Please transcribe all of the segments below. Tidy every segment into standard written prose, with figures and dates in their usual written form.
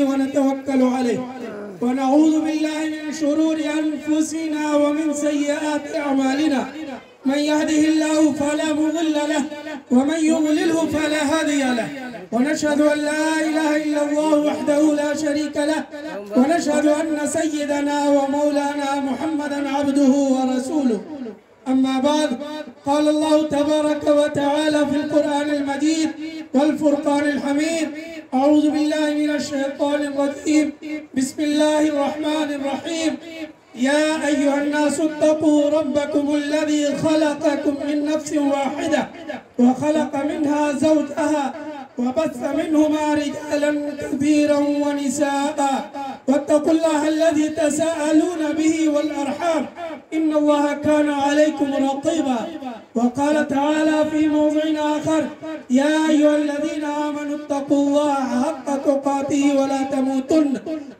ونتوكل عليه ونعوذ بالله من شرور أنفسنا ومن سيئات أعمالنا من يهده الله فلا مضل له ومن يضلله فلا هادي له ونشهد أن لا إله إلا الله وحده لا شريك له ونشهد أن سيدنا ومولانا محمدا عبده ورسوله أما بعد قال الله تبارك وتعالى في القرآن المجيد والفرقان الحميد أعوذ بالله من الشيطان الرجيم بسم الله الرحمن الرحيم يا أيها الناس اتقوا ربكم الذي خلقكم من نفس واحدة وخلق منها زوجها وبث منهما رجالا كثيرا ونساء واتقوا الله الذي تساءلون به والأرحام إن الله كان عليكم رقيبا وقال تعالى في موضع آخر يا أيها الذين آمنوا اتقوا الله حق تقاته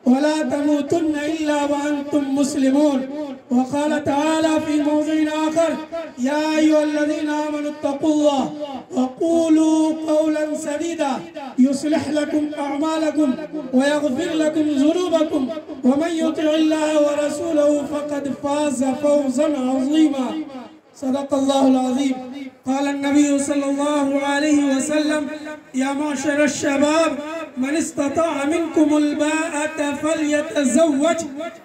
ولا تموتن إلا وأنتم مسلمون وقال تعالى في موضع آخر يا أيها الذين آمنوا اتقوا الله وقولوا قولا سديدا يصلح لكم أعمالكم ويغفر لكم ذنوبكم ومن يطع الله ورسوله فقد فاز فوزا عظيما صدق الله العظيم قال النبي صلى الله عليه وسلم يا معشر الشباب من استطاع منكم الباءة فليتزوج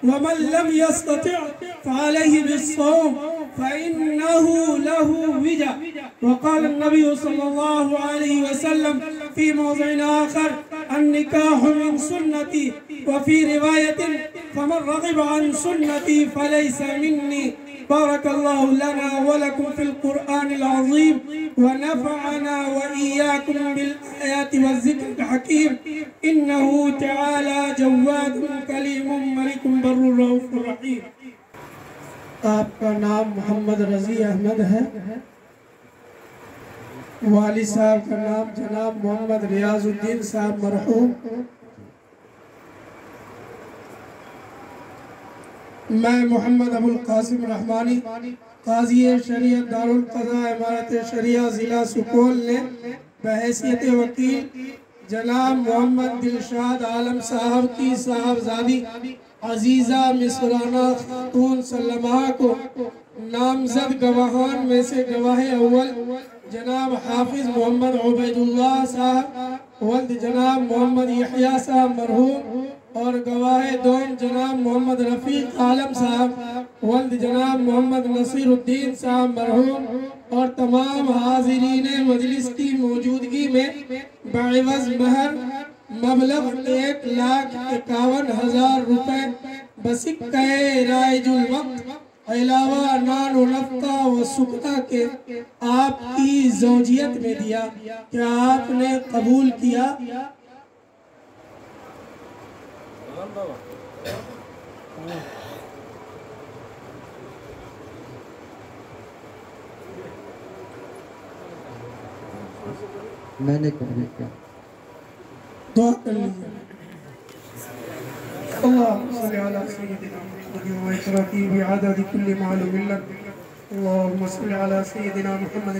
ومن لم يستطع فعليه بالصوم فإنه له وجا وقال النبي صلى الله عليه وسلم في موضع آخر النكاح من سنتي وفي رواية فمن رغب عن سنتي فليس مني بارك الله لنا ولكم في القرآن العظيم ونفعنا وإياكم بالآيات والذكر الحكيم إنه تعالى جواد كريم ملك بر رؤوف رحيم। आपका नाम मोहम्मद रजी अहमद है, वाली साहब का नाम जनाब मोहम्मद रियाजुद्दीन साहब मरहूम। मैं मोहम्मद अबुल कासिम रहमानी काजी शरीयत दारुल क़ज़ा इमारत शरिया ज़िला सुपौल ने बहैसियत वकील जनाब मोहम्मद दिलशाद आलम साहब की साहबजादी अजीज़ा मिसराना खातून सल्लमा को नामजद गवाहान में से गवाह अव्वल जनाब हाफिज मोहम्मद उबैदुल्लाह साहब वल्द जनाब मोहम्मद यहया साहब मरहूम और गवाह दोन जनाब मोहम्मद रफ़ीक आलम साहब वल्द जनाब मोहम्मद नसीरुद्दीन साहब मरहूम और तमाम हाज़िरीन मजलिस की मौजूदगी में बाइवज़ महर मबलग़ 1,51,000 रुपए बसिक्का राइजुल वक्त अलावा नान व नफ़्क़ा व सुकना के आपकी ज़ौजियत में दिया। क्या आपने कबूल किया? मैंने कबूल किया। दुआ कर लीजिए। अल्लाहुम्मा सल्लि अला सय्यिदिना मुहम्मद व इशराकी व आदद कुल्ली मालूम लक। अल्लाहुम्मा सल्लि अला सय्यिदिना मुहम्मद